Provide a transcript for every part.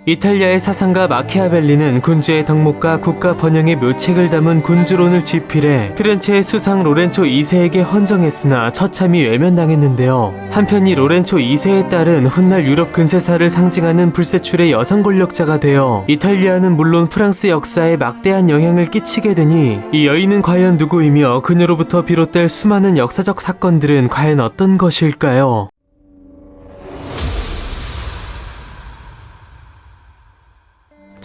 이탈리아의 사상가 마키아벨리는 군주의 덕목과 국가 번영의 묘책을 담은 군주론을 집필해 피렌체의 수상 로렌초 2세에게 헌정했으나 처참히 외면당했는데요. 한편 이 로렌초 2세의 딸은 훗날 유럽 근세사를 상징하는 불세출의 여성 권력자가 되어 이탈리아는 물론 프랑스 역사에 막대한 영향을 끼치게 되니 이 여인은 과연 누구이며 그녀로부터 비롯될 수많은 역사적 사건들은 과연 어떤 것일까요?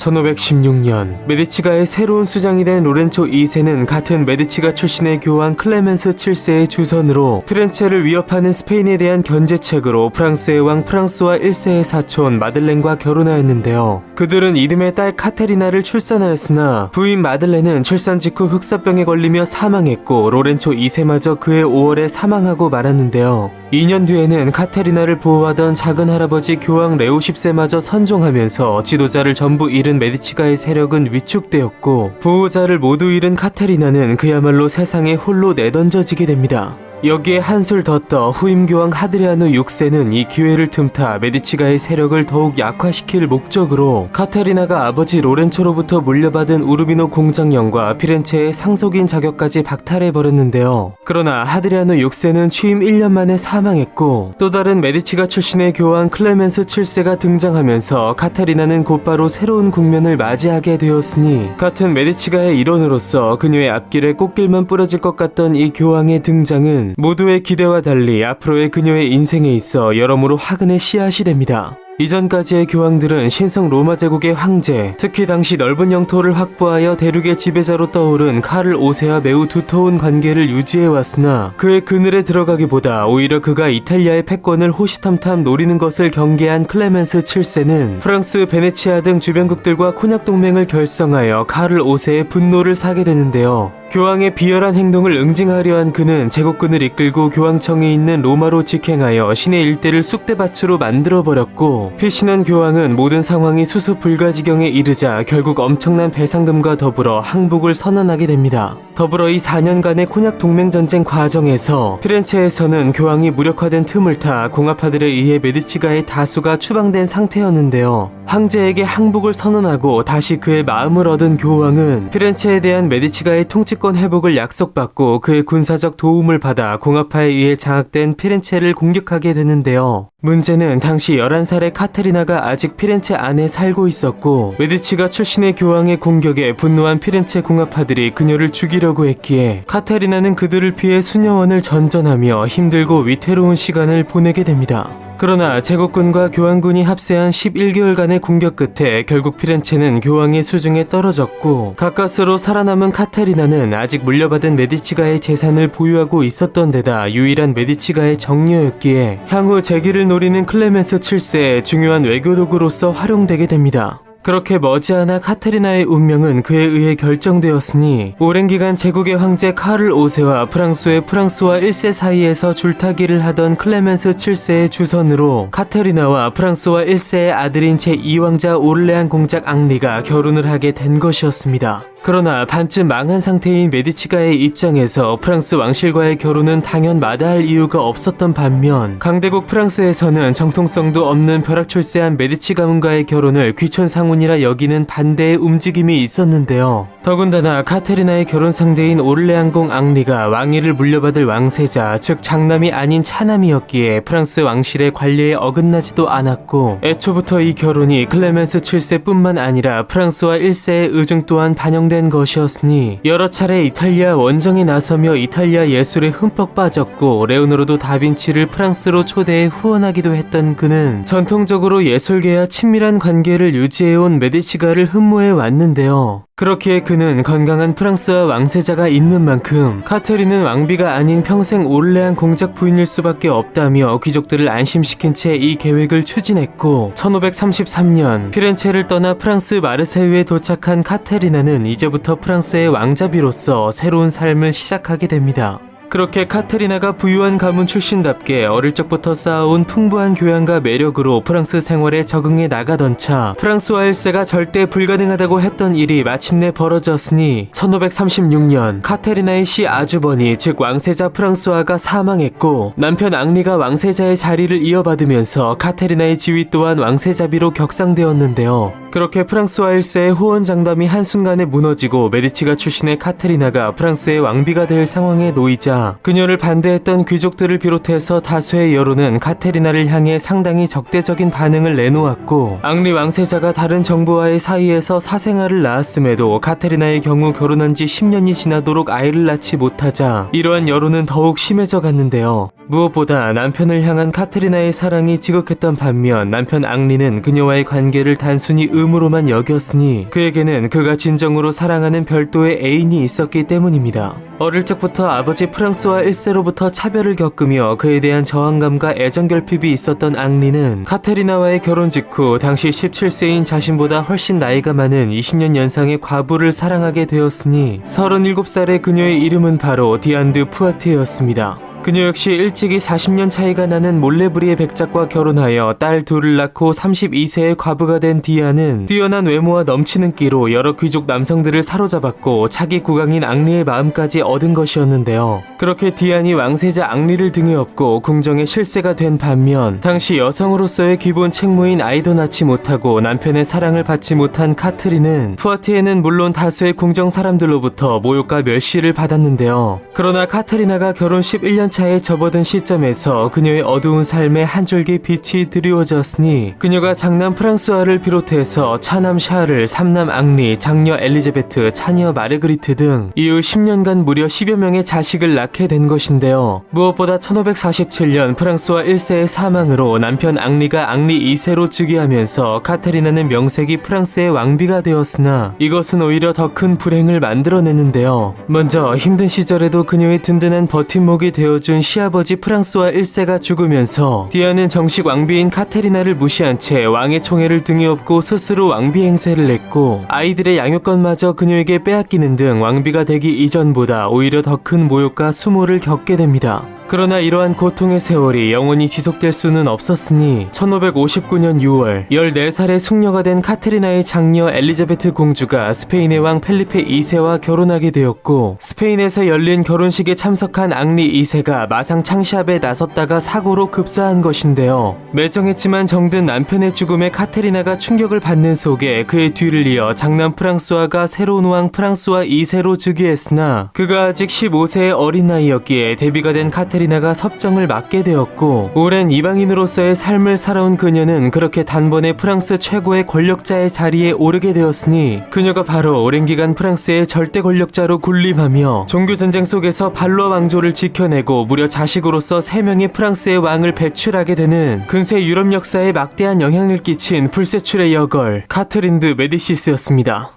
1516년 메디치가의 새로운 수장이 된 로렌초 2세는 같은 메디치가 출신의 교황 클레멘스 7세의 주선으로 피렌체를 위협하는 스페인에 대한 견제책으로 프랑스의 왕 프랑스와 1세의 사촌 마들렌과 결혼하였는데요. 그들은 이듬해 딸 카테리나를 출산하였으나 부인 마들렌은 출산 직후 흑사병에 걸리며 사망했고 로렌초 2세마저 그해 5월에 사망하고 말았는데요. 2년 뒤에는 카테리나를 보호하던 작은 할아버지 교황 레오 10세마저 선종하면서 지도자를 전부 잃은 메디치가의 세력은 위축되었고 보호자를 모두 잃은 카테리나는 그야말로 세상에 홀로 내던져지게 됩니다. 여기에 한술 더 떠 후임 교황 하드리아누 6세는 이 기회를 틈타 메디치가의 세력을 더욱 약화시킬 목적으로 카테리나가 아버지 로렌초로부터 물려받은 우르비노 공장령과 피렌체의 상속인 자격까지 박탈해버렸는데요. 그러나 하드리아누 6세는 취임 1년 만에 사망했고 또 다른 메디치가 출신의 교황 클레멘스 7세가 등장하면서 카테리나는 곧바로 새로운 국면을 맞이하게 되었으니 같은 메디치가의 일원으로서 그녀의 앞길에 꽃길만 뿌려질 것 같던 이 교황의 등장은 모두의 기대와 달리 앞으로의 그녀의 인생에 있어 여러모로 화근의 씨앗이 됩니다. 이전까지의 교황들은 신성 로마 제국의 황제, 특히 당시 넓은 영토를 확보하여 대륙의 지배자로 떠오른 카를 5세와 매우 두터운 관계를 유지해왔으나 그의 그늘에 들어가기보다 오히려 그가 이탈리아의 패권을 호시탐탐 노리는 것을 경계한 클레멘스 7세는 프랑스, 베네치아 등 주변국들과 코냑 동맹을 결성하여 카를 5세의 분노를 사게 되는데요. 교황의 비열한 행동을 응징하려 한 그는 제국군을 이끌고 교황청에 있는 로마로 직행하여 시내 일대를 쑥대밭으로 만들어버렸고 피신한 교황은 모든 상황이 수수불가지경에 이르자 결국 엄청난 배상금과 더불어 항복을 선언하게 됩니다. 더불어 이 4년간의 코냑 동맹전쟁 과정에서 피렌체에서는 교황이 무력화된 틈을 타 공화파들에 의해 메디치가의 다수가 추방된 상태였는데요. 황제에게 항복을 선언하고 다시 그의 마음을 얻은 교황은 피렌체에 대한 메디치가의 통치권 회복을 약속받고 그의 군사적 도움을 받아 공화파에 의해 장악된 피렌체를 공격하게 되는데요. 문제는 당시 11살의 카테리나가 아직 피렌체 안에 살고 있었고 메디치가 출신의 교황의 공격에 분노한 피렌체 공화파들이 그녀를 죽이려고 했기에 카테리나는 그들을 피해 수녀원을 전전하며 힘들고 위태로운 시간을 보내게 됩니다. 그러나 제국군과 교황군이 합세한 11개월간의 공격 끝에 결국 피렌체는 교황의 수중에 떨어졌고 가까스로 살아남은 카테리나는 아직 물려받은 메디치가의 재산을 보유하고 있었던 데다 유일한 메디치가의 정녀였기에 향후 재기를 노리는 클레멘스 7세의 중요한 외교도구로서 활용되게 됩니다. 그렇게 머지않아 카테리나의 운명은 그에 의해 결정되었으니 오랜 기간 제국의 황제 카를 5세와 프랑스의 프랑스와 1세 사이에서 줄타기를 하던 클레멘스 7세의 주선으로 카테리나와 프랑스와 1세의 아들인 제2왕자 오를레안 공작 앙리가 결혼을 하게 된 것이었습니다. 그러나 반쯤 망한 상태인 메디치가의 입장에서 프랑스 왕실과의 결혼은 당연 마다할 이유가 없었던 반면 강대국 프랑스에서는 정통성도 없는 벼락출세한 메디치 가문과의 결혼을 귀천상운이라 여기는 반대의 움직임이 있었는데요. 더군다나 카테리나의 결혼 상대인 오를레안공 앙리가 왕위를 물려받을 왕세자, 즉 장남이 아닌 차남이었기에 프랑스 왕실의 관례에 어긋나지도 않았고 애초부터 이 결혼이 클레멘스 7세뿐만 아니라 프랑스와 1세의 의중 또한 반영된 것이었으니 여러 차례 이탈리아 원정에 나서며 이탈리아 예술에 흠뻑 빠졌고 레오나르도 다빈치를 프랑스로 초대해 후원하기도 했던 그는 전통적으로 예술계와 친밀한 관계를 유지해온 메디치가를 흠모해 왔는데요. 그렇기에 그는 건강한 프랑스와 왕세자가 있는 만큼 카테리는 왕비가 아닌 평생 오를레안 공작 부인일 수밖에 없다며 귀족들을 안심시킨 채 이 계획을 추진했고 1533년 피렌체를 떠나 프랑스 마르세유에 도착한 카테리나는 이제부터 프랑스의 왕자비로서 새로운 삶을 시작하게 됩니다. 그렇게 카테리나가 부유한 가문 출신답게 어릴 적부터 쌓아온 풍부한 교양과 매력으로 프랑스 생활에 적응해 나가던 차, 프랑스와 1세가 절대 불가능하다고 했던 일이 마침내 벌어졌으니 1536년 카테리나의 시아주버니 즉 왕세자 프랑스와가 사망했고 남편 앙리가 왕세자의 자리를 이어받으면서 카테리나의 지위 또한 왕세자비로 격상되었는데요. 그렇게 프랑스와 1세의 호언장담이 한순간에 무너지고 메디치가 출신의 카테리나가 프랑스의 왕비가 될 상황에 놓이자 그녀를 반대했던 귀족들을 비롯해서 다수의 여론은 카테리나를 향해 상당히 적대적인 반응을 내놓았고 앙리 왕세자가 다른 정부와의 사이에서 사생아를 낳았음에도 카테리나의 경우 결혼한 지 10년이 지나도록 아이를 낳지 못하자 이러한 여론은 더욱 심해져 갔는데요. 무엇보다 남편을 향한 카테리나의 사랑이 지극했던 반면 남편 앙리는 그녀와의 관계를 단순히 의무로만 여겼으니 그에게는 그가 진정으로 사랑하는 별도의 애인이 있었기 때문입니다. 어릴 적부터 아버지 프랑스와 1세로부터 차별을 겪으며 그에 대한 저항감과 애정결핍이 있었던 앙리는 카테리나와의 결혼 직후 당시 17세인 자신보다 훨씬 나이가 많은 20년 연상의 과부를 사랑하게 되었으니 37살의 그녀의 이름은 바로 디안 드 푸아티였습니다. 그녀 역시 일찍이 40년 차이가 나는 몰레브리의 백작과 결혼하여 딸 둘을 낳고 32세의 과부가 된 디안은 뛰어난 외모와 넘치는 끼로 여러 귀족 남성들을 사로잡았고 차기 국왕인 앙리의 마음까지 얻은 것이었는데요. 그렇게 디안이 왕세자 앙리를 등에 업고 궁정의 실세가 된 반면 당시 여성으로서의 기본 책무인 아이도 낳지 못하고 남편의 사랑을 받지 못한 카트린은 푸아티에는 물론 다수의 궁정 사람들로부터 모욕과 멸시를 받았는데요. 그러나 카테리나가 결혼 11년 차에 접어든 시점에서 그녀의 어두운 삶에 한 줄기 빛이 드리워졌으니 그녀가 장남 프랑스와를 비롯해서 차남 샤를, 삼남 앙리, 장녀 엘리자베트, 차녀 마르그리트 등 이후 10년간 무려 10여 명의 자식을 낳게 된 것인데요. 무엇보다 1547년 프랑스와 1세의 사망으로 남편 앙리가 앙리 2세로 즉위하면서 카테리나는 명색이 프랑스의 왕비가 되었으나 이것은 오히려 더 큰 불행을 만들어내는데요. 먼저 힘든 시절에도 그녀의 든든한 버팀목이 되어준 시아버지 프랑스와 1세가 죽으면서 디아는 정식 왕비인 카테리나를 무시한 채 왕의 총애를 등에 업고 스스로 왕비 행세를 했고 아이들의 양육권마저 그녀에게 빼앗기는 등 왕비가 되기 이전보다 오히려 더 큰 모욕과 수모를 겪게 됩니다. 그러나 이러한 고통의 세월이 영원히 지속될 수는 없었으니 1559년 6월 14살의 숙녀가 된 카테리나의 장녀 엘리자베트 공주가 스페인의 왕 펠리페 2세와 결혼하게 되었고 스페인에서 열린 결혼식에 참석한 앙리 2세가 마상 창시합에 나섰다가 사고로 급사한 것인데요. 매정했지만 정든 남편의 죽음에 카테리나가 충격을 받는 속에 그의 뒤를 이어 장남 프랑스와가 새로운 왕 프랑스와 2세로 즉위했으나 그가 아직 15세의 어린 나이였기에 데뷔가 된 카테리나가 섭정을 맡게 되었고 오랜 이방인으로서의 삶을 살아온 그녀는 그렇게 단번에 프랑스 최고의 권력자의 자리에 오르게 되었으니 그녀가 바로 오랜 기간 프랑스의 절대 권력자로 군림하며 종교전쟁 속에서 발로 왕조를 지켜내고 무려 자식으로서 3명의 프랑스의 왕을 배출하게 되는 근세 유럽 역사에 막대한 영향을 끼친 불세출의 여걸 카트린 드 메디시스였습니다.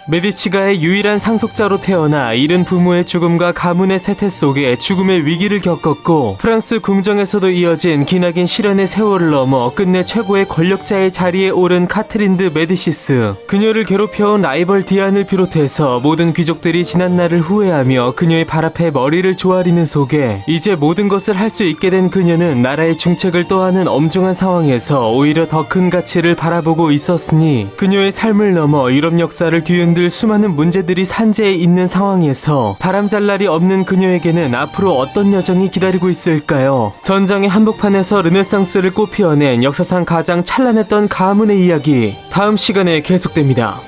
메디치가의 유일한 상속자로 태어나 이른 부모의 죽음과 가문의 쇠퇴 속에 죽음의 위기를 겪었고 프랑스 궁정에서도 이어진 기나긴 시련의 세월을 넘어 끝내 최고의 권력자의 자리에 오른 카트린 드 메디시스. 그녀를 괴롭혀온 라이벌 디안을 비롯해서 모든 귀족들이 지난날을 후회하며 그녀의 발 앞에 머리를 조아리는 속에 이제 모든 것을 할 수 있게 된 그녀는 나라의 중책을 떠하는 엄중한 상황에서 오히려 더 큰 가치를 바라보고 있었으니 그녀의 삶을 넘어 유럽 역사를 뒤흔들 수많은 문제들이 산재해 있는 상황에서 바람잘 날이 없는 그녀에게는 앞으로 어떤 여정이 기다리고 있을까요? 전장의 한복판에서 르네상스를 꽃피워낸 역사상 가장 찬란했던 가문의 이야기 다음 시간에 계속됩니다.